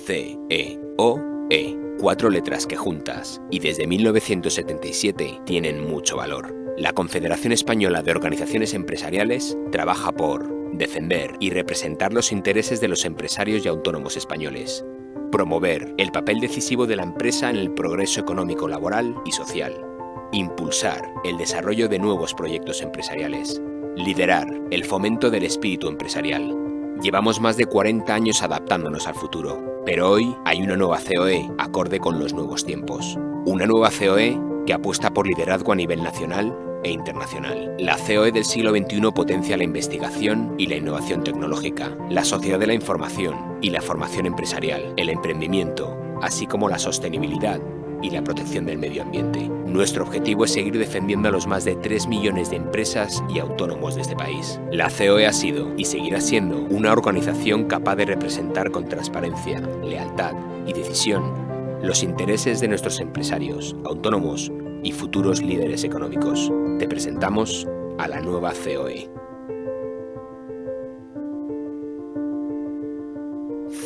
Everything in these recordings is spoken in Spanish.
CEOE, 4 letras que juntas y desde 1977 tienen mucho valor. La Confederación Española de Organizaciones Empresariales trabaja por defender y representar los intereses de los empresarios y autónomos españoles, promover el papel decisivo de la empresa en el progreso económico, laboral y social, impulsar el desarrollo de nuevos proyectos empresariales, liderar el fomento del espíritu empresarial. Llevamos más de 40 años adaptándonos al futuro, pero hoy hay una nueva COE acorde con los nuevos tiempos. Una nueva COE que apuesta por liderazgo a nivel nacional e internacional. La COE del siglo XXI potencia la investigación y la innovación tecnológica, la sociedad de la información y la formación empresarial, el emprendimiento, así como la sostenibilidad y la protección del medio ambiente. Nuestro objetivo es seguir defendiendo a los más de 3 millones de empresas y autónomos de este país. La COE ha sido y seguirá siendo una organización capaz de representar con transparencia, lealtad y decisión los intereses de nuestros empresarios, autónomos y futuros líderes económicos. Te presentamos a la nueva COE.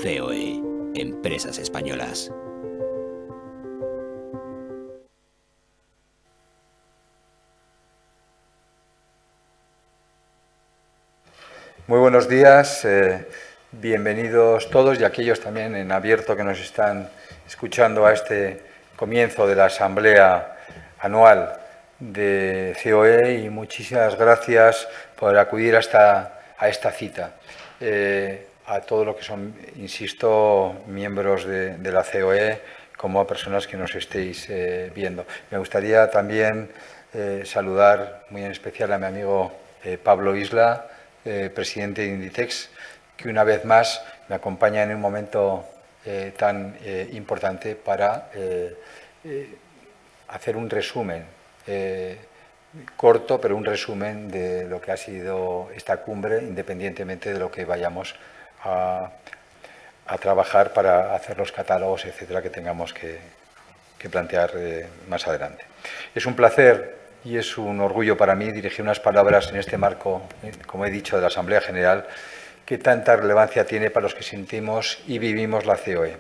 COE, Empresas Españolas. Muy buenos días, bienvenidos todos y aquellos también en abierto que nos están escuchando a este comienzo de la Asamblea Anual de COE y muchísimas gracias por acudir a esta cita. A todos los que son, insisto, miembros de la COE, como a personas que nos estéis viendo. Me gustaría también saludar muy en especial a mi amigo Pablo Isla, presidente de Inditex, que una vez más me acompaña en un momento tan importante para hacer un resumen corto, pero un resumen de lo que ha sido esta cumbre, independientemente de lo que vayamos a trabajar para hacer los catálogos, etcétera, que tengamos que plantear más adelante. Es un placer y es un orgullo para mí dirigir unas palabras en este marco, como he dicho, de la Asamblea General, que tanta relevancia tiene para los que sentimos y vivimos la COE.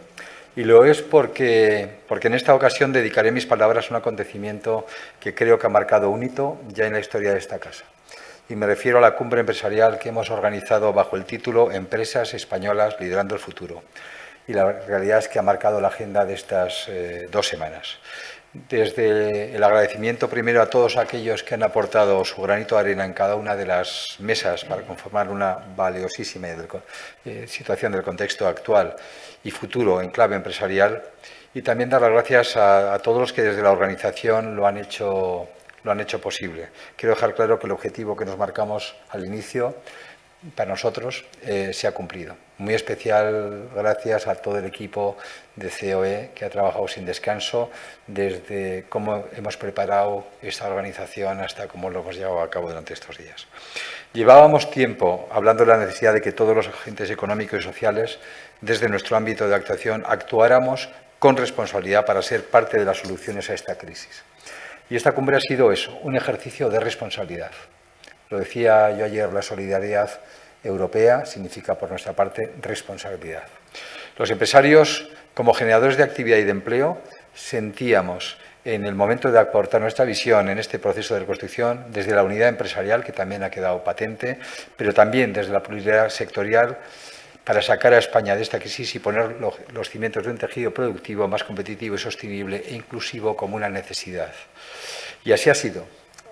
Y lo es porque en esta ocasión dedicaré mis palabras a un acontecimiento que creo que ha marcado un hito ya en la historia de esta casa. Y me refiero a la cumbre empresarial que hemos organizado bajo el título Empresas Españolas liderando el futuro. Y la realidad es que ha marcado la agenda de estas 2 semanas. Desde el agradecimiento primero a todos aquellos que han aportado su granito de arena en cada una de las mesas para conformar una valiosísima situación del contexto actual y futuro en clave empresarial, y también dar las gracias a todos los que desde la organización lo han hecho posible. Quiero dejar claro que el objetivo que nos marcamos al inicio para nosotros se ha cumplido. Muy especial gracias a todo el equipo de COE que ha trabajado sin descanso desde cómo hemos preparado esta organización hasta cómo lo hemos llevado a cabo durante estos días. Llevábamos tiempo hablando de la necesidad de que todos los agentes económicos y sociales desde nuestro ámbito de actuación actuáramos con responsabilidad para ser parte de las soluciones a esta crisis. Y esta cumbre ha sido eso, un ejercicio de responsabilidad. Lo decía yo ayer, la solidaridad europea significa, por nuestra parte, responsabilidad. Los empresarios, como generadores de actividad y de empleo, sentíamos en el momento de aportar nuestra visión en este proceso de reconstrucción, desde la unidad empresarial, que también ha quedado patente, pero también desde la pluralidad sectorial, para sacar a España de esta crisis y poner los cimientos de un tejido productivo más competitivo y sostenible e inclusivo como una necesidad. Y así ha sido.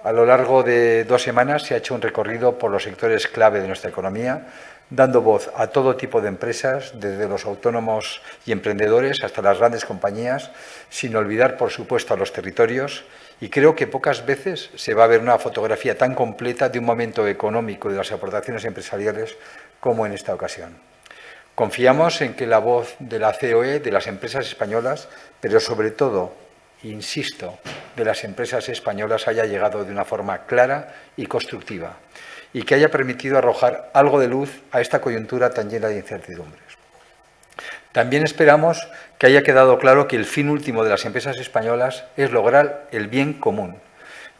A lo largo de 2 semanas se ha hecho un recorrido por los sectores clave de nuestra economía, dando voz a todo tipo de empresas, desde los autónomos y emprendedores hasta las grandes compañías, sin olvidar, por supuesto, a los territorios. Y creo que pocas veces se va a ver una fotografía tan completa de un momento económico y de las aportaciones empresariales como en esta ocasión. Confiamos en que la voz de la COE, de las empresas españolas, pero sobre todo, insisto, de las empresas españolas haya llegado de una forma clara y constructiva y que haya permitido arrojar algo de luz a esta coyuntura tan llena de incertidumbres. También esperamos que haya quedado claro que el fin último de las empresas españolas es lograr el bien común,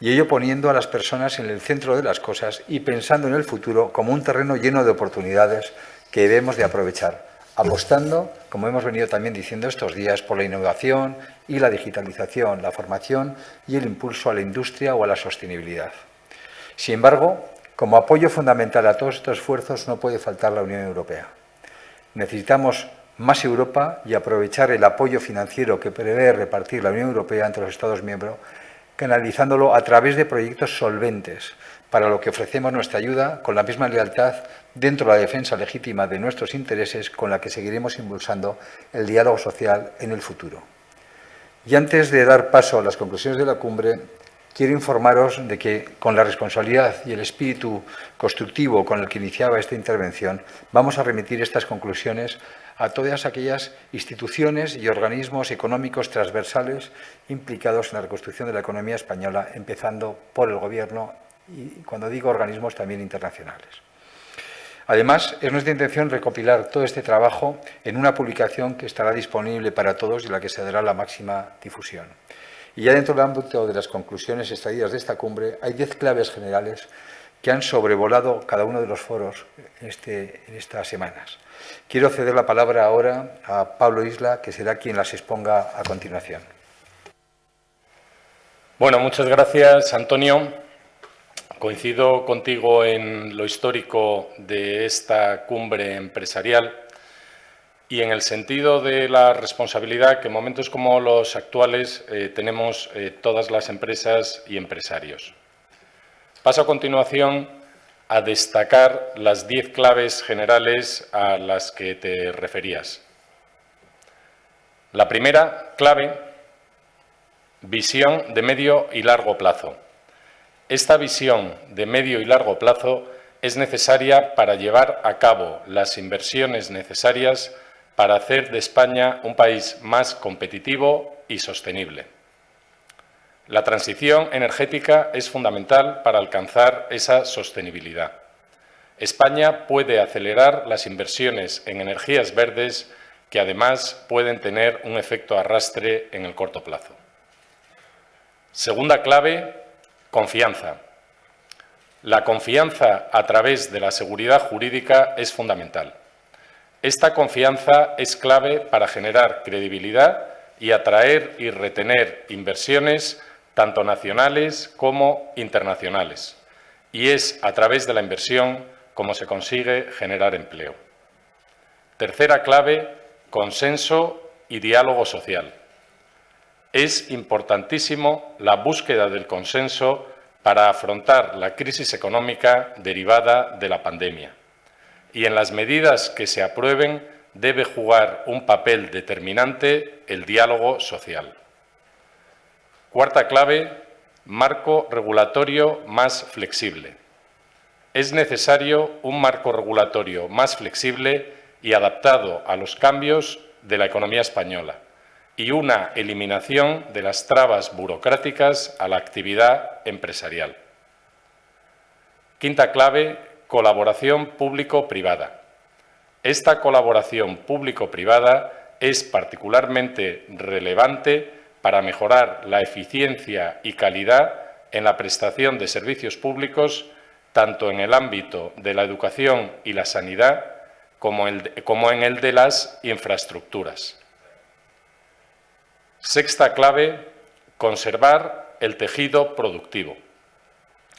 y ello poniendo a las personas en el centro de las cosas y pensando en el futuro como un terreno lleno de oportunidades que debemos de aprovechar, apostando, como hemos venido también diciendo estos días, por la innovación y la digitalización, la formación y el impulso a la industria o a la sostenibilidad. Sin embargo, como apoyo fundamental a todos estos esfuerzos no puede faltar la Unión Europea. Necesitamos más Europa y aprovechar el apoyo financiero que prevé repartir la Unión Europea entre los Estados miembros, canalizándolo a través de proyectos solventes, para lo que ofrecemos nuestra ayuda con la misma lealtad dentro de la defensa legítima de nuestros intereses con la que seguiremos impulsando el diálogo social en el futuro. Y antes de dar paso a las conclusiones de la cumbre, quiero informaros de que, con la responsabilidad y el espíritu constructivo con el que iniciaba esta intervención, vamos a remitir estas conclusiones a todas aquellas instituciones y organismos económicos transversales implicados en la reconstrucción de la economía española, empezando por el Gobierno y, cuando digo organismos, también internacionales. Además, es nuestra intención recopilar todo este trabajo en una publicación que estará disponible para todos y a la que se dará la máxima difusión. Y ya dentro del ámbito de las conclusiones extraídas de esta cumbre, hay 10 claves generales que han sobrevolado cada uno de los foros en estas semanas. Quiero ceder la palabra ahora a Pablo Isla, que será quien las exponga a continuación. Bueno, muchas gracias, Antonio. Coincido contigo en lo histórico de esta cumbre empresarial y en el sentido de la responsabilidad que en momentos como los actuales tenemos todas las empresas y empresarios. Paso a continuación a destacar las 10 claves generales a las que te referías. La primera clave, visión de medio y largo plazo. Esta visión de medio y largo plazo es necesaria para llevar a cabo las inversiones necesarias para hacer de España un país más competitivo y sostenible. La transición energética es fundamental para alcanzar esa sostenibilidad. España puede acelerar las inversiones en energías verdes que además pueden tener un efecto arrastre en el corto plazo. Segunda clave, confianza. La confianza a través de la seguridad jurídica es fundamental. Esta confianza es clave para generar credibilidad y atraer y retener inversiones tanto nacionales como internacionales. Y es a través de la inversión como se consigue generar empleo. Tercera clave, consenso y diálogo social. Es importantísimo la búsqueda del consenso para afrontar la crisis económica derivada de la pandemia. Y en las medidas que se aprueben debe jugar un papel determinante el diálogo social. Cuarta clave, marco regulatorio más flexible. Es necesario un marco regulatorio más flexible y adaptado a los cambios de la economía española y una eliminación de las trabas burocráticas a la actividad empresarial. Quinta clave, colaboración público-privada. Esta colaboración público-privada es particularmente relevante para mejorar la eficiencia y calidad en la prestación de servicios públicos, tanto en el ámbito de la educación y la sanidad como en el de las infraestructuras. Sexta clave, conservar el tejido productivo.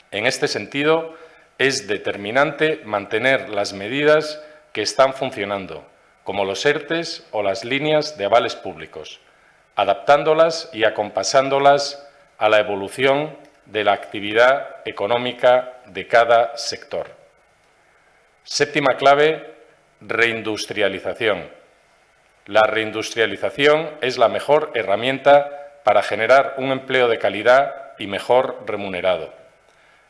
En este sentido, es determinante mantener las medidas que están funcionando, como los ERTEs o las líneas de avales públicos, adaptándolas y acompasándolas a la evolución de la actividad económica de cada sector. Séptima clave, reindustrialización. La reindustrialización es la mejor herramienta para generar un empleo de calidad y mejor remunerado.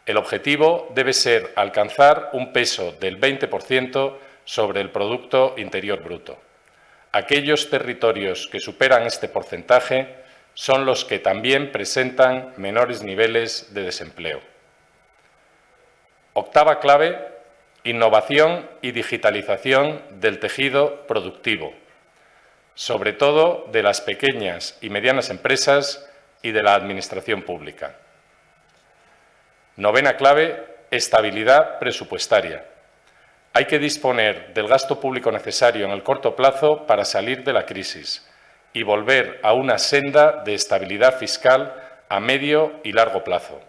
El objetivo debe ser alcanzar un peso del 20% sobre el Producto Interior Bruto. Aquellos territorios que superan este porcentaje son los que también presentan menores niveles de desempleo. Octava clave, innovación y digitalización del tejido productivo, sobre todo de las pequeñas y medianas empresas y de la administración pública. Novena clave, estabilidad presupuestaria. Hay que disponer del gasto público necesario en el corto plazo para salir de la crisis y volver a una senda de estabilidad fiscal a medio y largo plazo.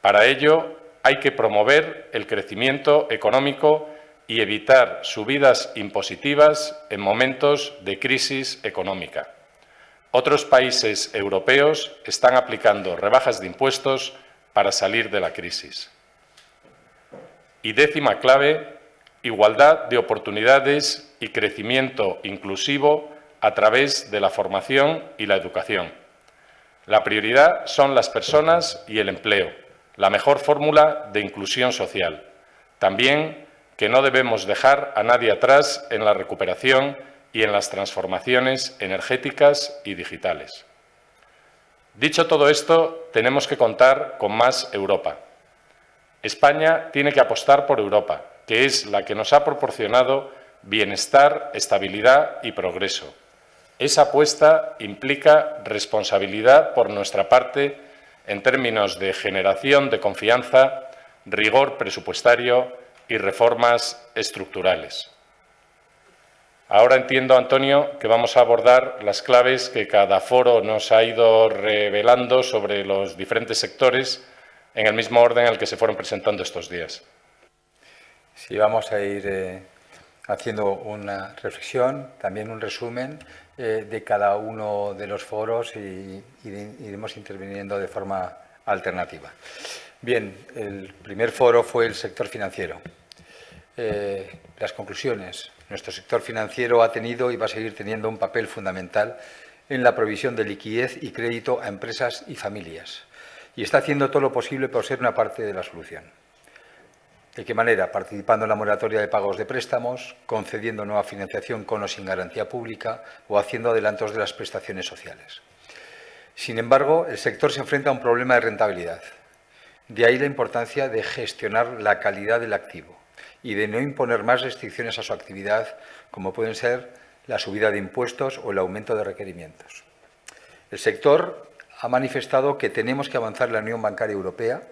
Para ello, hay que promover el crecimiento económico y evitar subidas impositivas en momentos de crisis económica. Otros países europeos están aplicando rebajas de impuestos para salir de la crisis. Y décima clave, igualdad de oportunidades y crecimiento inclusivo a través de la formación y la educación. La prioridad son las personas y el empleo, la mejor fórmula de inclusión social. También que no debemos dejar a nadie atrás en la recuperación y en las transformaciones energéticas y digitales. Dicho todo esto, tenemos que contar con más Europa. España tiene que apostar por Europa, que es la que nos ha proporcionado bienestar, estabilidad y progreso. Esa apuesta implica responsabilidad por nuestra parte en términos de generación de confianza, rigor presupuestario y reformas estructurales. Ahora entiendo, Antonio, que vamos a abordar las claves que cada foro nos ha ido revelando sobre los diferentes sectores en el mismo orden en el que se fueron presentando estos días. Sí, vamos a ir haciendo una reflexión, también un resumen de cada uno de los foros y iremos interviniendo de forma alternativa. Bien, el primer foro fue el sector financiero. Las conclusiones. Nuestro sector financiero ha tenido y va a seguir teniendo un papel fundamental en la provisión de liquidez y crédito a empresas y familias. Y está haciendo todo lo posible por ser una parte de la solución. ¿De qué manera? Participando en la moratoria de pagos de préstamos, concediendo nueva financiación con o sin garantía pública o haciendo adelantos de las prestaciones sociales. Sin embargo, el sector se enfrenta a un problema de rentabilidad. De ahí la importancia de gestionar la calidad del activo y de no imponer más restricciones a su actividad, como pueden ser la subida de impuestos o el aumento de requerimientos. El sector ha manifestado que tenemos que avanzar en la Unión Bancaria Europea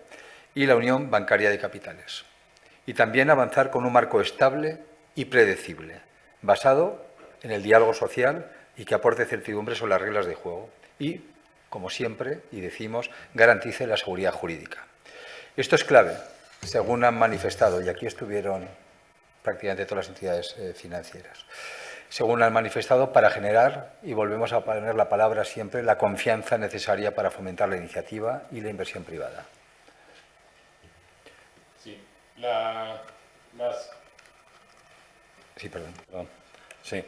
y la Unión Bancaria de Capitales, y también avanzar con un marco estable y predecible, basado en el diálogo social y que aporte certidumbre sobre las reglas de juego y, como siempre, y decimos, garantice la seguridad jurídica. Esto es clave, según han manifestado, y aquí estuvieron prácticamente todas las entidades financieras, según han manifestado, para generar, y volvemos a poner la palabra siempre, la confianza necesaria para fomentar la iniciativa y la inversión privada. Sí, Sí.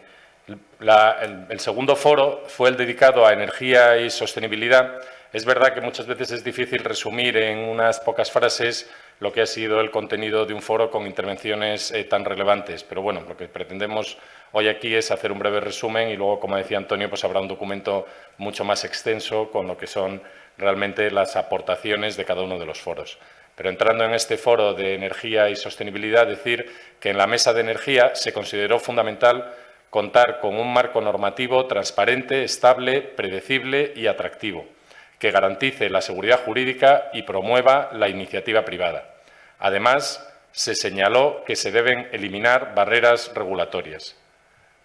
El segundo foro fue el dedicado a energía y sostenibilidad. Es verdad que muchas veces es difícil resumir en unas pocas frases lo que ha sido el contenido de un foro con intervenciones tan relevantes. Pero bueno, lo que pretendemos hoy aquí es hacer un breve resumen y luego, como decía Antonio, pues habrá un documento mucho más extenso con lo que son realmente las aportaciones de cada uno de los foros. Pero entrando en este foro de energía y sostenibilidad, decir que en la mesa de energía se consideró fundamental contar con un marco normativo transparente, estable, predecible y atractivo, que garantice la seguridad jurídica y promueva la iniciativa privada. Además, se señaló que se deben eliminar barreras regulatorias.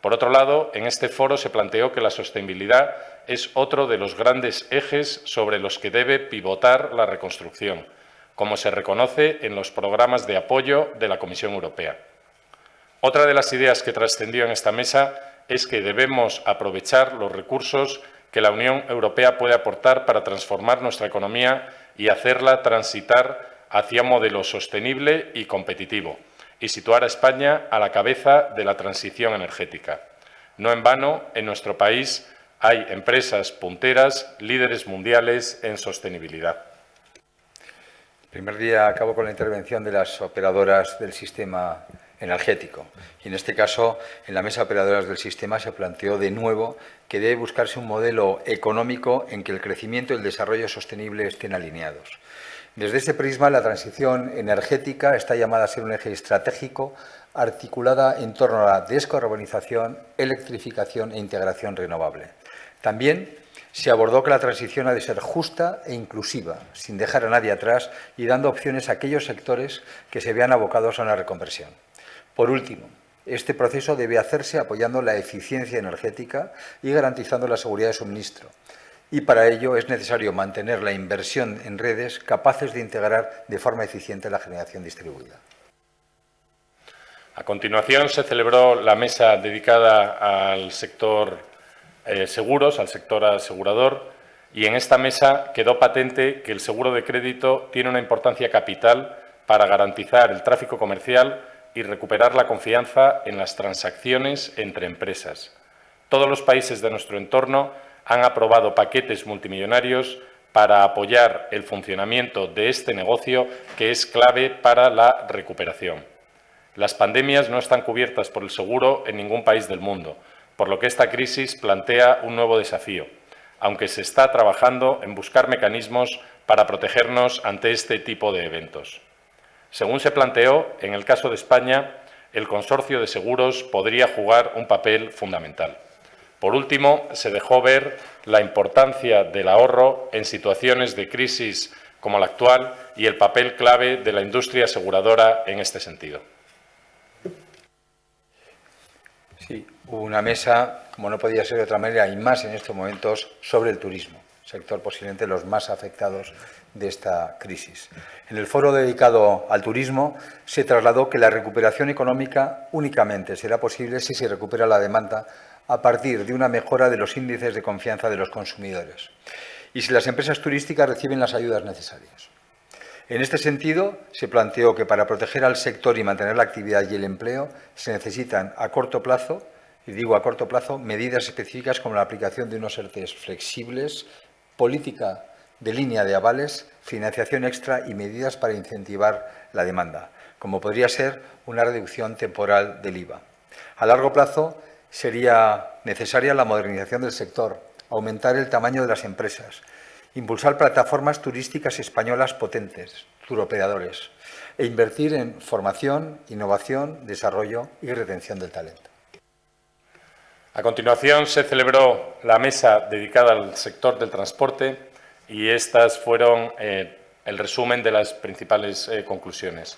Por otro lado, en este foro se planteó que la sostenibilidad es otro de los grandes ejes sobre los que debe pivotar la reconstrucción, como se reconoce en los programas de apoyo de la Comisión Europea. Otra de las ideas que trascendió en esta mesa es que debemos aprovechar los recursos que la Unión Europea puede aportar para transformar nuestra economía y hacerla transitar hacia un modelo sostenible y competitivo, y situar a España a la cabeza de la transición energética. No en vano, en nuestro país hay empresas punteras, líderes mundiales en sostenibilidad. El primer día acabo con la intervención de las operadoras del sistema energético. Y en este caso, en la mesa de operadoras del sistema se planteó de nuevo que debe buscarse un modelo económico en que el crecimiento y el desarrollo sostenible estén alineados. Desde ese prisma, la transición energética está llamada a ser un eje estratégico articulada en torno a la descarbonización, electrificación e integración renovable. También se abordó que la transición ha de ser justa e inclusiva, sin dejar a nadie atrás y dando opciones a aquellos sectores que se vean abocados a una reconversión. Por último, este proceso debe hacerse apoyando la eficiencia energética y garantizando la seguridad de suministro. Y para ello es necesario mantener la inversión en redes capaces de integrar de forma eficiente la generación distribuida. A continuación se celebró la mesa dedicada al sector seguros, al sector asegurador, y en esta mesa quedó patente que el seguro de crédito tiene una importancia capital para garantizar el tráfico comercial y recuperar la confianza en las transacciones entre empresas. Todos los países de nuestro entorno han aprobado paquetes multimillonarios para apoyar el funcionamiento de este negocio, que es clave para la recuperación. Las pandemias no están cubiertas por el seguro en ningún país del mundo, por lo que esta crisis plantea un nuevo desafío, aunque se está trabajando en buscar mecanismos para protegernos ante este tipo de eventos. Según se planteó, en el caso de España, el consorcio de seguros podría jugar un papel fundamental. Por último, se dejó ver la importancia del ahorro en situaciones de crisis como la actual y el papel clave de la industria aseguradora en este sentido. Sí, hubo una mesa, como no podía ser de otra manera, y más en estos momentos, sobre el turismo, sector posiblemente los más afectados de esta crisis. En el foro dedicado al turismo se trasladó que la recuperación económica únicamente será posible si se recupera la demanda a partir de una mejora de los índices de confianza de los consumidores y si las empresas turísticas reciben las ayudas necesarias. En este sentido, se planteó que para proteger al sector y mantener la actividad y el empleo se necesitan a corto plazo, y digo a corto plazo, medidas específicas como la aplicación de unos ERTEs flexibles, política de línea de avales, financiación extra y medidas para incentivar la demanda, como podría ser una reducción temporal del IVA. A largo plazo, sería necesaria la modernización del sector, aumentar el tamaño de las empresas, impulsar plataformas turísticas españolas potentes, turoperadores, e invertir en formación, innovación, desarrollo y retención del talento. A continuación se celebró la mesa dedicada al sector del transporte y estas fueron el resumen de las principales conclusiones.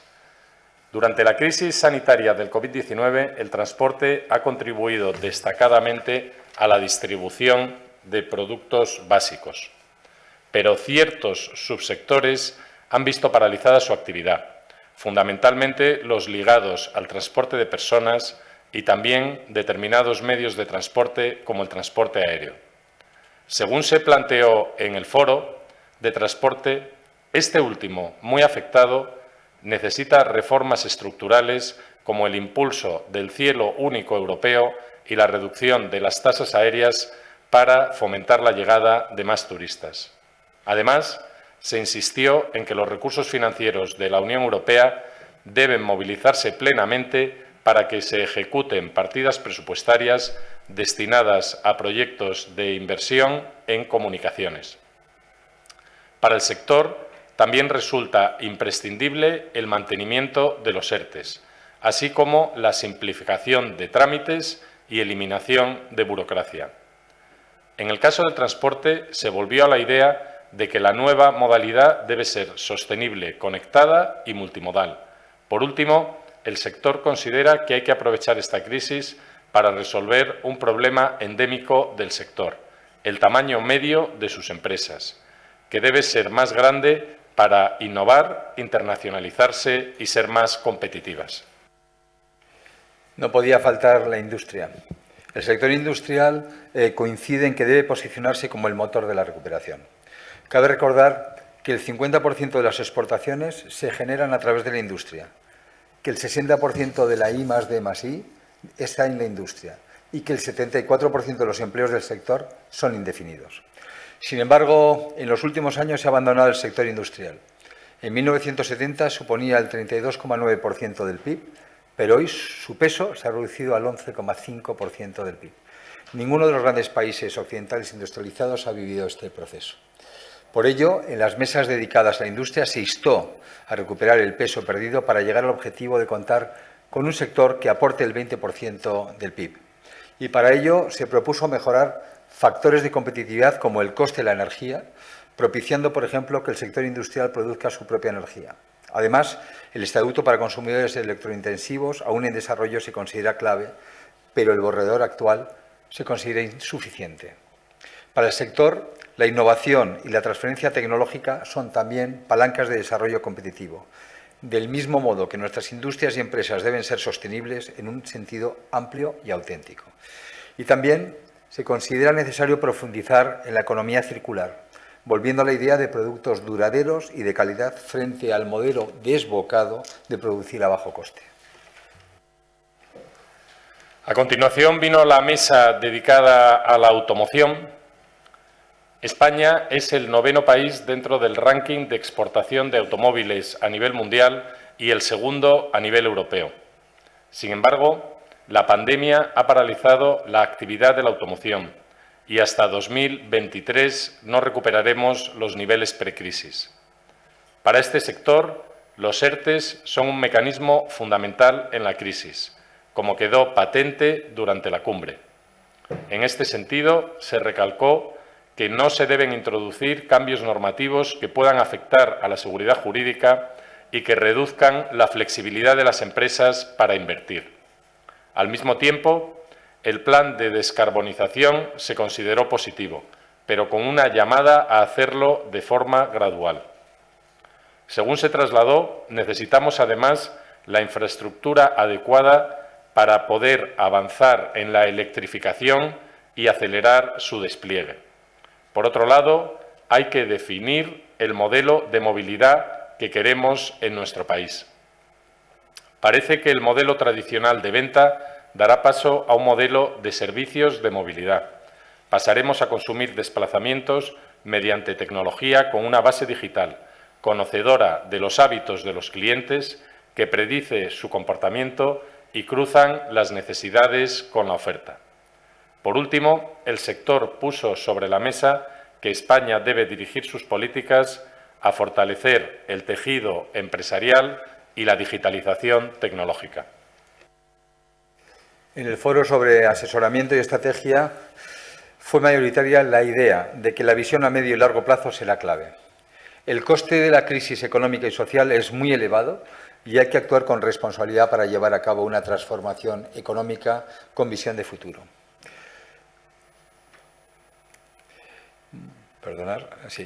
Durante la crisis sanitaria del COVID-19, el transporte ha contribuido destacadamente a la distribución de productos básicos, pero ciertos subsectores han visto paralizada su actividad, fundamentalmente los ligados al transporte de personas y también determinados medios de transporte como el transporte aéreo. Según se planteó en el foro de transporte, este último, muy afectado, necesita reformas estructurales como el impulso del cielo único europeo y la reducción de las tasas aéreas para fomentar la llegada de más turistas. Además, se insistió en que los recursos financieros de la Unión Europea deben movilizarse plenamente para que se ejecuten partidas presupuestarias destinadas a proyectos de inversión en comunicaciones. Para el sector, también resulta imprescindible el mantenimiento de los ERTEs, así como la simplificación de trámites y eliminación de burocracia. En el caso del transporte, se volvió a la idea de que la nueva modalidad debe ser sostenible, conectada y multimodal. Por último, el sector considera que hay que aprovechar esta crisis para resolver un problema endémico del sector, el tamaño medio de sus empresas, que debe ser más grande para innovar, internacionalizarse y ser más competitivas. No podía faltar la industria. El sector industrial coincide en que debe posicionarse como el motor de la recuperación. Cabe recordar que el 50% de las exportaciones se generan a través de la industria, que el 60% de la I+D+I está en la industria y que el 74% de los empleos del sector son indefinidos. Sin embargo, en los últimos años se ha abandonado el sector industrial. En 1970 suponía el 32,9% del PIB, pero hoy su peso se ha reducido al 11,5% del PIB. Ninguno de los grandes países occidentales industrializados ha vivido este proceso. Por ello, en las mesas dedicadas a la industria se instó a recuperar el peso perdido para llegar al objetivo de contar con un sector que aporte el 20% del PIB. Y para ello se propuso mejorar factores de competitividad como el coste de la energía, propiciando, por ejemplo, que el sector industrial produzca su propia energía. Además, el Estatuto para Consumidores Electrointensivos, aún en desarrollo, se considera clave, pero el borrador actual se considera insuficiente. Para el sector, la innovación y la transferencia tecnológica son también palancas de desarrollo competitivo, del mismo modo que nuestras industrias y empresas deben ser sostenibles en un sentido amplio y auténtico. Y también se considera necesario profundizar en la economía circular, volviendo a la idea de productos duraderos y de calidad frente al modelo desbocado de producir a bajo coste. A continuación vino la mesa dedicada a la automoción. España es el 9º país dentro del ranking de exportación de automóviles a nivel mundial y el 2º a nivel europeo. Sin embargo, la pandemia ha paralizado la actividad de la automoción y hasta 2023 no recuperaremos los niveles precrisis. Para este sector, los ERTEs son un mecanismo fundamental en la crisis, como quedó patente durante la cumbre. En este sentido, se recalcó que no se deben introducir cambios normativos que puedan afectar a la seguridad jurídica y que reduzcan la flexibilidad de las empresas para invertir. Al mismo tiempo, el plan de descarbonización se consideró positivo, pero con una llamada a hacerlo de forma gradual. Según se trasladó, necesitamos además la infraestructura adecuada para poder avanzar en la electrificación y acelerar su despliegue. Por otro lado, hay que definir el modelo de movilidad que queremos en nuestro país. Parece que el modelo tradicional de venta dará paso a un modelo de servicios de movilidad. Pasaremos a consumir desplazamientos mediante tecnología con una base digital, conocedora de los hábitos de los clientes, que predice su comportamiento y cruzan las necesidades con la oferta. Por último, el sector puso sobre la mesa que España debe dirigir sus políticas a fortalecer el tejido empresarial y la digitalización tecnológica. En el foro sobre asesoramiento y estrategia fue mayoritaria la idea de que la visión a medio y largo plazo será clave. El coste de la crisis económica y social es muy elevado y hay que actuar con responsabilidad para llevar a cabo una transformación económica con visión de futuro.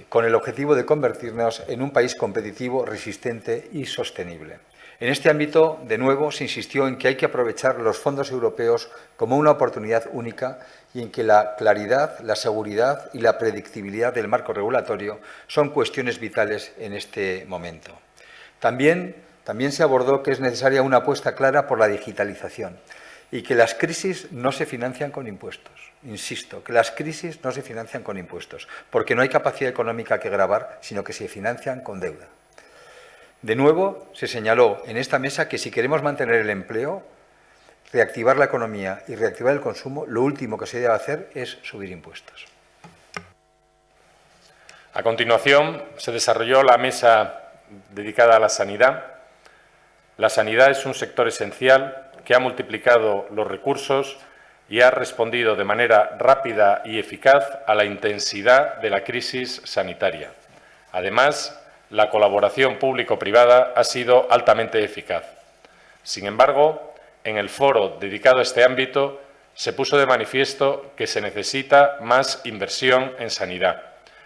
Con el objetivo de convertirnos en un país competitivo, resistente y sostenible. En este ámbito, de nuevo, se insistió en que hay que aprovechar los fondos europeos como una oportunidad única y en que la claridad, la seguridad y la predictibilidad del marco regulatorio son cuestiones vitales en este momento. También se abordó que es necesaria una apuesta clara por la digitalización y que las crisis no se financian con impuestos. Insisto, que las crisis no se financian con impuestos, porque no hay capacidad económica que gravar, sino que se financian con deuda. De nuevo, se señaló en esta mesa que si queremos mantener el empleo, reactivar la economía y reactivar el consumo, lo último que se debe hacer es subir impuestos. A continuación, se desarrolló la mesa dedicada a la sanidad. La sanidad es un sector esencial que ha multiplicado los recursos y ha respondido de manera rápida y eficaz a la intensidad de la crisis sanitaria. Además, la colaboración público-privada ha sido altamente eficaz. Sin embargo, en el foro dedicado a este ámbito se puso de manifiesto que se necesita más inversión en sanidad,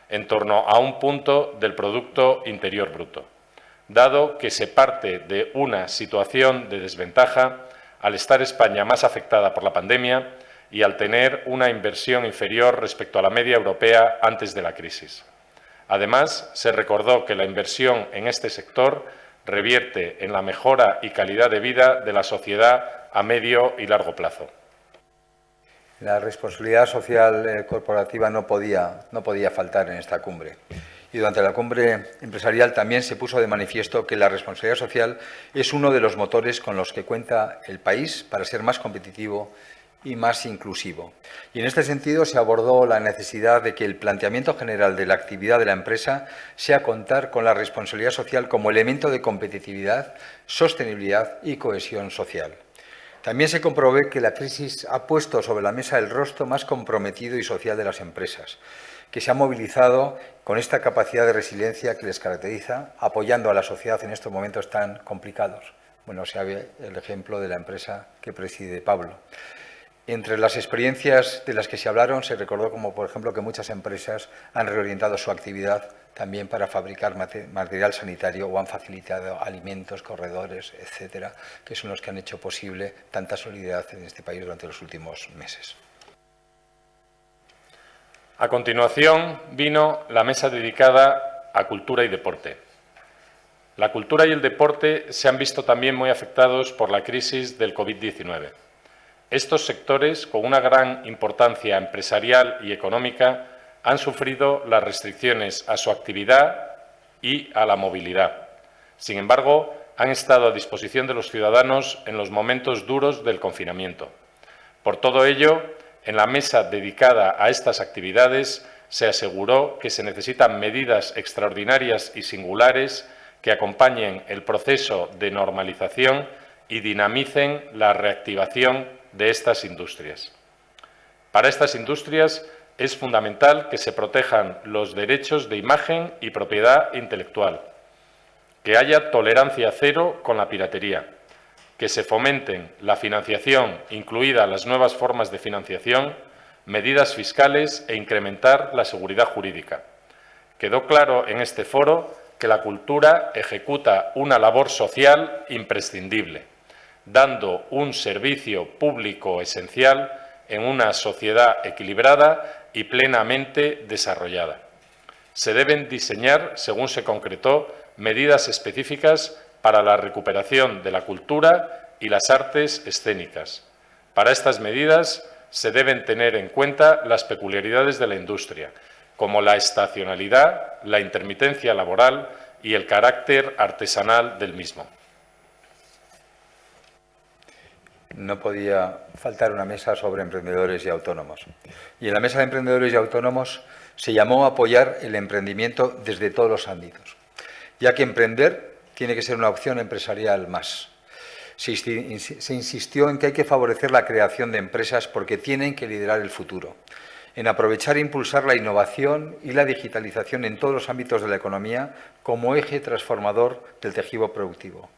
en torno a un punto del Producto Interior Bruto, dado que se parte de una situación de desventaja al estar España más afectada por la pandemia y al tener una inversión inferior respecto a la media europea antes de la crisis. Además, se recordó que la inversión en este sector revierte en la mejora y calidad de vida de la sociedad a medio y largo plazo. La responsabilidad social corporativa no podía faltar en esta cumbre. Y durante la cumbre empresarial también se puso de manifiesto que la responsabilidad social es uno de los motores con los que cuenta el país para ser más competitivo y más inclusivo. Y en este sentido se abordó la necesidad de que el planteamiento general de la actividad de la empresa sea contar con la responsabilidad social como elemento de competitividad, sostenibilidad y cohesión social. También se comprobó que la crisis ha puesto sobre la mesa el rostro más comprometido y social de las empresas, que se han movilizado con esta capacidad de resiliencia que les caracteriza, apoyando a la sociedad en estos momentos tan complicados. Bueno, se ve el ejemplo de la empresa que preside Pablo. Entre las experiencias de las que se hablaron, se recordó como, por ejemplo, que muchas empresas han reorientado su actividad también para fabricar material sanitario o han facilitado alimentos, corredores, etcétera, que son los que han hecho posible tanta solidaridad en este país durante los últimos meses. A continuación vino la mesa dedicada a cultura y deporte. La cultura y el deporte se han visto también muy afectados por la crisis del COVID-19. Estos sectores, con una gran importancia empresarial y económica, han sufrido las restricciones a su actividad y a la movilidad. Sin embargo, han estado a disposición de los ciudadanos en los momentos duros del confinamiento. Por todo ello, en la mesa dedicada a estas actividades se aseguró que se necesitan medidas extraordinarias y singulares que acompañen el proceso de normalización y dinamicen la reactivación de estas industrias. Para estas industrias es fundamental que se protejan los derechos de imagen y propiedad intelectual, que haya tolerancia cero con la piratería, que se fomenten la financiación, incluida las nuevas formas de financiación, medidas fiscales e incrementar la seguridad jurídica. Quedó claro en este foro que la cultura ejecuta una labor social imprescindible, dando un servicio público esencial en una sociedad equilibrada y plenamente desarrollada. Se deben diseñar, según se concretó, medidas específicas para la recuperación de la cultura y las artes escénicas. Para estas medidas se deben tener en cuenta las peculiaridades de la industria, como la estacionalidad, la intermitencia laboral y el carácter artesanal del mismo. No podía faltar una mesa sobre emprendedores y autónomos. Y en la mesa de emprendedores y autónomos se llamó a apoyar el emprendimiento desde todos los ámbitos, ya que emprender tiene que ser una opción empresarial más. Se insistió en que hay que favorecer la creación de empresas porque tienen que liderar el futuro, en aprovechar e impulsar la innovación y la digitalización en todos los ámbitos de la economía como eje transformador del tejido productivo.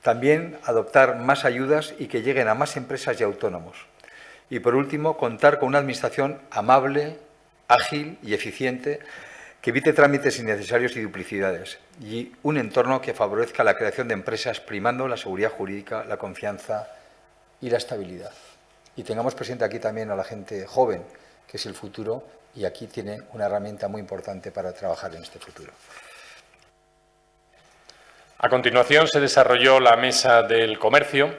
También adoptar más ayudas y que lleguen a más empresas y autónomos. Y, por último, contar con una administración amable, ágil y eficiente que evite trámites innecesarios y duplicidades y un entorno que favorezca la creación de empresas primando la seguridad jurídica, la confianza y la estabilidad. Y tengamos presente aquí también a la gente joven, que es el futuro, y aquí tiene una herramienta muy importante para trabajar en este futuro. A continuación se desarrolló la mesa del comercio.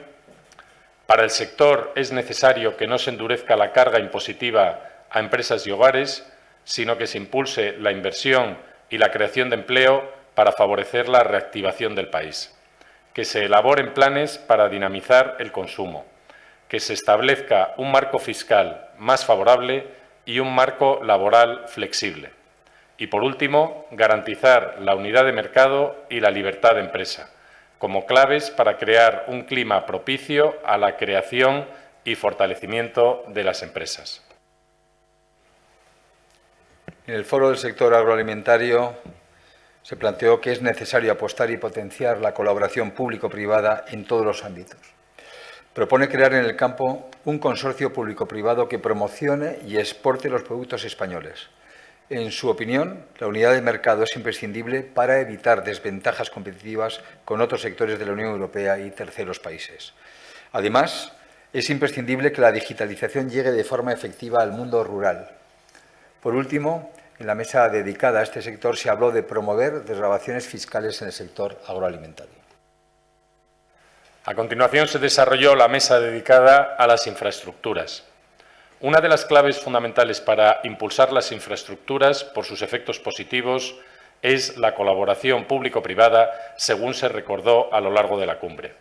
Para el sector es necesario que no se endurezca la carga impositiva a empresas y hogares, sino que se impulse la inversión y la creación de empleo para favorecer la reactivación del país, que se elaboren planes para dinamizar el consumo, que se establezca un marco fiscal más favorable y un marco laboral flexible. Y, por último, garantizar la unidad de mercado y la libertad de empresa, como claves para crear un clima propicio a la creación y fortalecimiento de las empresas. En el foro del sector agroalimentario se planteó que es necesario apostar y potenciar la colaboración público-privada en todos los ámbitos. Propone crear en el campo un consorcio público-privado que promocione y exporte los productos españoles. En su opinión, la unidad de mercado es imprescindible para evitar desventajas competitivas con otros sectores de la Unión Europea y terceros países. Además, es imprescindible que la digitalización llegue de forma efectiva al mundo rural. Por último, en la mesa dedicada a este sector se habló de promover desgravaciones fiscales en el sector agroalimentario. A continuación se desarrolló la mesa dedicada a las infraestructuras. Una de las claves fundamentales para impulsar las infraestructuras por sus efectos positivos es la colaboración público-privada, según se recordó a lo largo de la cumbre.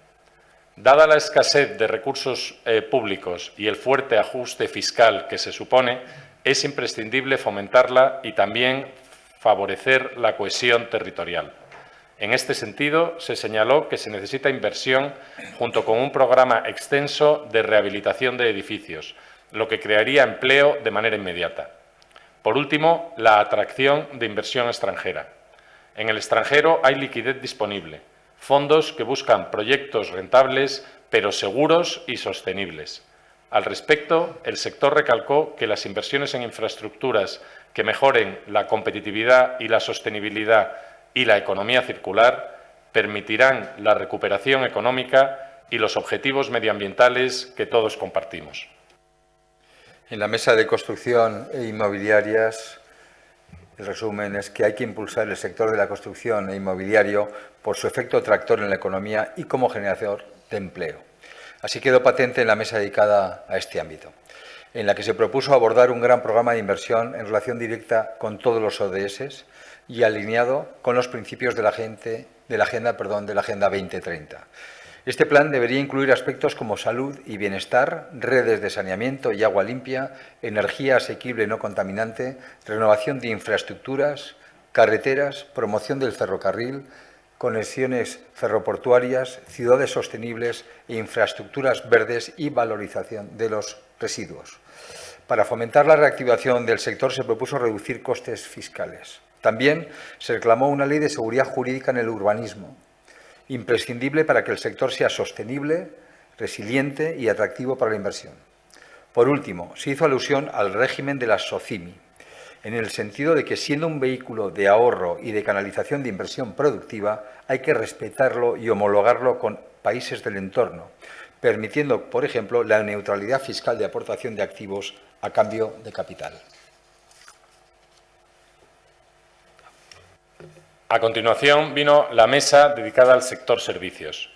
Dada la escasez de recursos públicos y el fuerte ajuste fiscal que se supone, es imprescindible fomentarla y también favorecer la cohesión territorial. En este sentido, se señaló que se necesita inversión junto con un programa extenso de rehabilitación de edificios, lo que crearía empleo de manera inmediata. Por último, la atracción de inversión extranjera. En el extranjero hay liquidez disponible, fondos que buscan proyectos rentables, pero seguros y sostenibles. Al respecto, el sector recalcó que las inversiones en infraestructuras que mejoren la competitividad y la sostenibilidad y la economía circular permitirán la recuperación económica y los objetivos medioambientales que todos compartimos. En la mesa de construcción e inmobiliarias, el resumen es que hay que impulsar el sector de la construcción e inmobiliario por su efecto tractor en la economía y como generador de empleo. Así quedó patente en la mesa dedicada a este ámbito, en la que se propuso abordar un gran programa de inversión en relación directa con todos los ODS y alineado con los principios de la Agenda 2030. Este plan debería incluir aspectos como salud y bienestar, redes de saneamiento y agua limpia, energía asequible no contaminante, renovación de infraestructuras, carreteras, promoción del ferrocarril, conexiones ferroportuarias, ciudades sostenibles e infraestructuras verdes y valorización de los residuos. Para fomentar la reactivación del sector se propuso reducir costes fiscales. También se reclamó una ley de seguridad jurídica en el urbanismo, imprescindible para que el sector sea sostenible, resiliente y atractivo para la inversión. Por último, se hizo alusión al régimen de las SOCIMI, en el sentido de que, siendo un vehículo de ahorro y de canalización de inversión productiva, hay que respetarlo y homologarlo con países del entorno, permitiendo, por ejemplo, la neutralidad fiscal de aportación de activos a cambio de capital. A continuación vino la mesa dedicada al sector servicios.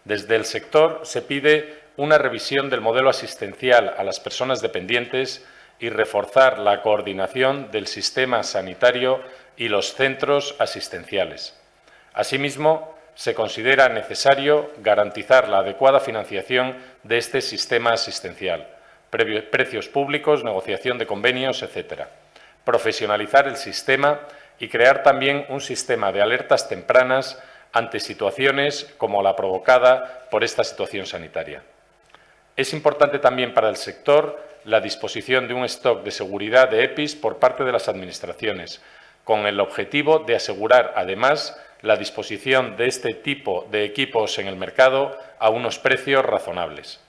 Desde el sector se pide una revisión del modelo asistencial a las personas dependientes y reforzar la coordinación del sistema sanitario y los centros asistenciales. Asimismo, se considera necesario garantizar la adecuada financiación de este sistema asistencial, precios públicos, negociación de convenios, etc. Profesionalizar el sistema y crear también un sistema de alertas tempranas ante situaciones como la provocada por esta situación sanitaria. Es importante también para el sector la disposición de un stock de seguridad de EPIs por parte de las administraciones, con el objetivo de asegurar, además, la disposición de este tipo de equipos en el mercado a unos precios razonables.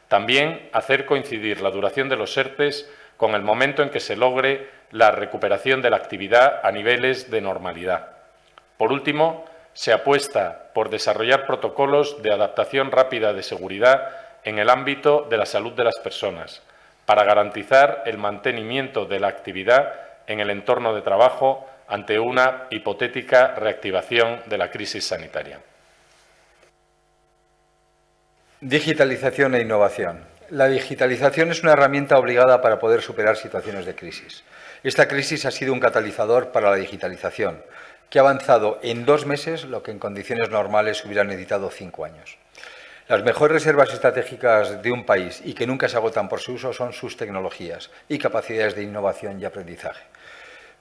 También hacer coincidir la duración de los ERTEs con el momento en que se logre la recuperación de la actividad a niveles de normalidad. Por último, se apuesta por desarrollar protocolos de adaptación rápida de seguridad en el ámbito de la salud de las personas, para garantizar el mantenimiento de la actividad en el entorno de trabajo ante una hipotética reactivación de la crisis sanitaria. Digitalización e innovación. La digitalización es una herramienta obligada para poder superar situaciones de crisis. Esta crisis ha sido un catalizador para la digitalización, que ha avanzado en 2 meses lo que en condiciones normales hubiera necesitado 5 años. Las mejores reservas estratégicas de un país y que nunca se agotan por su uso son sus tecnologías y capacidades de innovación y aprendizaje.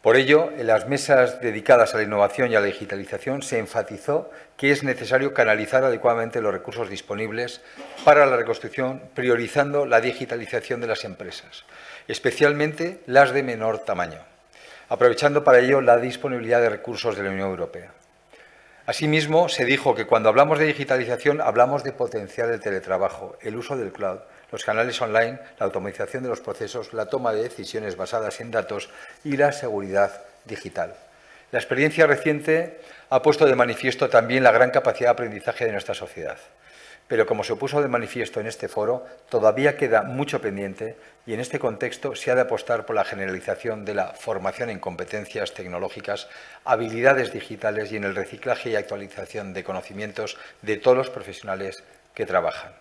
Por ello, en las mesas dedicadas a la innovación y a la digitalización se enfatizó que es necesario canalizar adecuadamente los recursos disponibles para la reconstrucción, priorizando la digitalización de las empresas, especialmente las de menor tamaño, aprovechando para ello la disponibilidad de recursos de la Unión Europea. Asimismo, se dijo que cuando hablamos de digitalización hablamos de potenciar el teletrabajo, el uso del cloud, los canales online, la automatización de los procesos, la toma de decisiones basadas en datos y la seguridad digital. La experiencia reciente ha puesto de manifiesto también la gran capacidad de aprendizaje de nuestra sociedad. Pero, como se puso de manifiesto en este foro, todavía queda mucho pendiente y en este contexto se ha de apostar por la generalización de la formación en competencias tecnológicas, habilidades digitales y en el reciclaje y actualización de conocimientos de todos los profesionales que trabajan.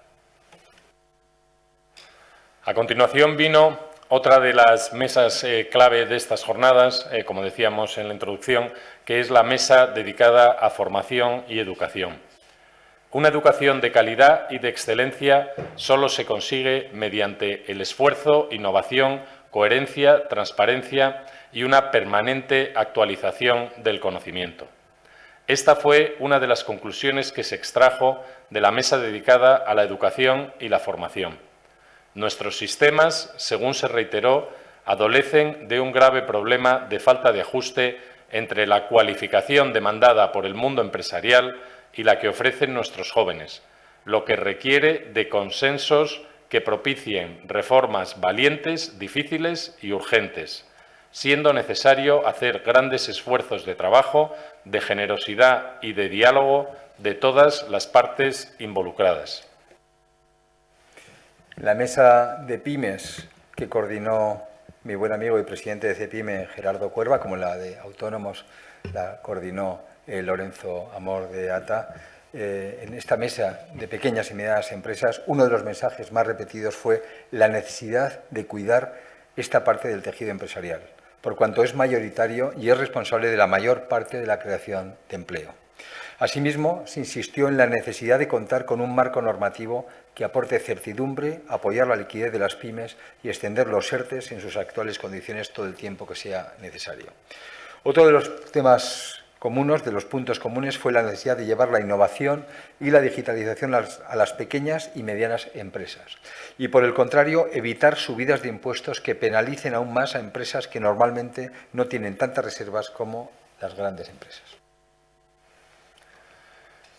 A continuación vino otra de las mesas clave de estas jornadas, como decíamos en la introducción, que es la mesa dedicada a formación y educación. Una educación de calidad y de excelencia solo se consigue mediante el esfuerzo, innovación, coherencia, transparencia y una permanente actualización del conocimiento. Esta fue una de las conclusiones que se extrajo de la mesa dedicada a la educación y la formación. Nuestros sistemas, según se reiteró, adolecen de un grave problema de falta de ajuste entre la cualificación demandada por el mundo empresarial y la que ofrecen nuestros jóvenes, lo que requiere de consensos que propicien reformas valientes, difíciles y urgentes, siendo necesario hacer grandes esfuerzos de trabajo, de generosidad y de diálogo de todas las partes involucradas. La mesa de pymes que coordinó mi buen amigo y presidente de CEPYME, Gerardo Cuerva, como la de autónomos la coordinó Lorenzo Amor de ATA. En esta mesa de pequeñas y medianas empresas, uno de los mensajes más repetidos fue la necesidad de cuidar esta parte del tejido empresarial, por cuanto es mayoritario y es responsable de la mayor parte de la creación de empleo. Asimismo, se insistió en la necesidad de contar con un marco normativo que aporte certidumbre, apoyar la liquidez de las pymes y extender los ERTEs en sus actuales condiciones todo el tiempo que sea necesario. Otro de los temas comunes, de los puntos comunes, fue la necesidad de llevar la innovación y la digitalización a las pequeñas y medianas empresas. Y, por el contrario, evitar subidas de impuestos que penalicen aún más a empresas que normalmente no tienen tantas reservas como las grandes empresas.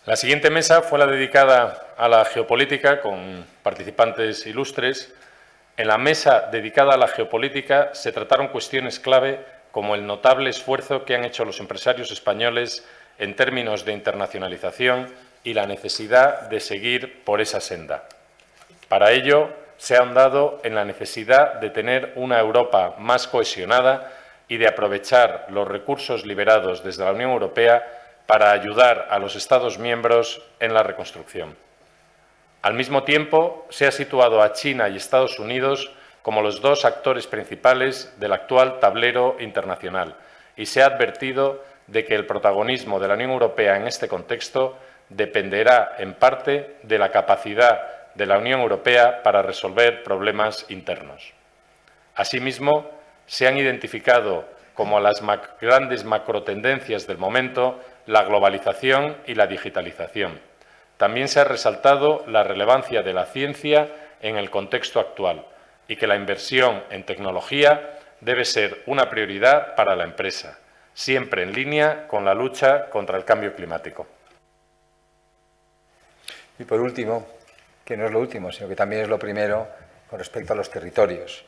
La siguiente mesa fue la dedicada a la geopolítica, con participantes ilustres. En la mesa dedicada a la geopolítica se trataron cuestiones clave como el notable esfuerzo que han hecho los empresarios españoles en términos de internacionalización y la necesidad de seguir por esa senda. Para ello, se ha ahondado en la necesidad de tener una Europa más cohesionada y de aprovechar los recursos liberados desde la Unión Europea para ayudar a los Estados miembros en la reconstrucción. Al mismo tiempo, se ha situado a China y Estados Unidos como los dos actores principales del actual tablero internacional y se ha advertido de que el protagonismo de la Unión Europea en este contexto dependerá en parte de la capacidad de la Unión Europea para resolver problemas internos. Asimismo, se han identificado como las grandes macrotendencias del momento la globalización y la digitalización. También se ha resaltado la relevancia de la ciencia en el contexto actual y que la inversión en tecnología debe ser una prioridad para la empresa, siempre en línea con la lucha contra el cambio climático. Y por último, que no es lo último, sino que también es lo primero, con respecto a los territorios.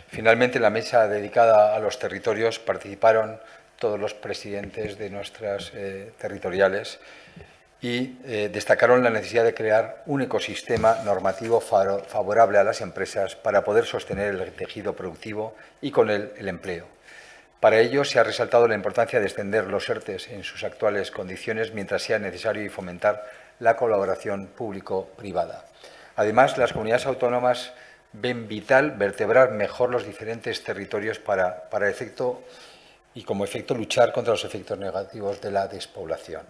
Finalmente, en la mesa dedicada a los territorios participaron todos los presidentes de nuestras territoriales y destacaron la necesidad de crear un ecosistema normativo favorable a las empresas para poder sostener el tejido productivo y con él el empleo. Para ello, se ha resaltado la importancia de extender los ERTEs en sus actuales condiciones mientras sea necesario y fomentar la colaboración público-privada. Además, las comunidades autónomas ven vital vertebrar mejor los diferentes territorios para efecto y como efecto luchar contra los efectos negativos de la despoblación.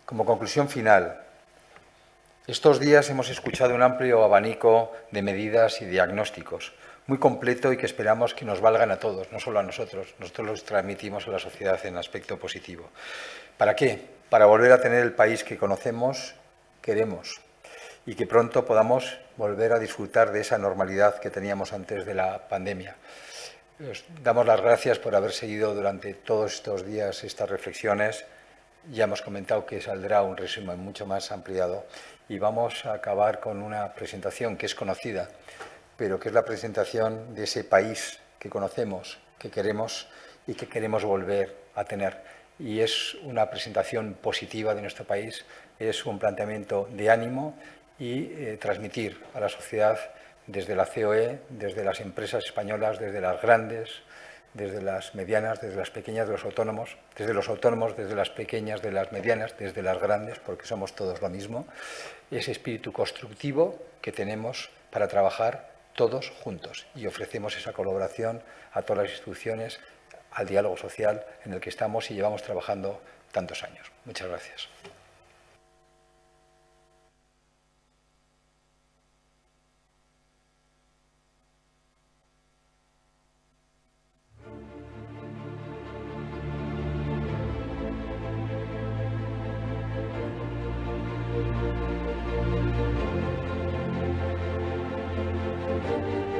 Como conclusión final, estos días hemos escuchado un amplio abanico de medidas y diagnósticos, muy completo y que esperamos que nos valgan a todos, no solo a nosotros. Nosotros los transmitimos a la sociedad en aspecto positivo. ¿Para qué? Para volver a tener el país que conocemos, queremos, y que pronto podamos volver a disfrutar de esa normalidad que teníamos antes de la pandemia. Os damos las gracias por haber seguido durante todos estos días estas reflexiones. Ya hemos comentado que saldrá un resumen mucho más ampliado y vamos a acabar con una presentación que es conocida, pero que es la presentación de ese país que conocemos, que queremos y que queremos volver a tener. Y es una presentación positiva de nuestro país, es un planteamiento de ánimo y transmitir a la sociedad desde la COE, desde las empresas españolas, desde las grandes, desde las medianas, desde las pequeñas, de los autónomos, desde las pequeñas, de las medianas, desde las grandes, porque somos todos lo mismo, ese espíritu constructivo que tenemos para trabajar todos juntos y ofrecemos esa colaboración a todas las instituciones, al diálogo social en el que estamos y llevamos trabajando tantos años. Muchas gracias. Chao.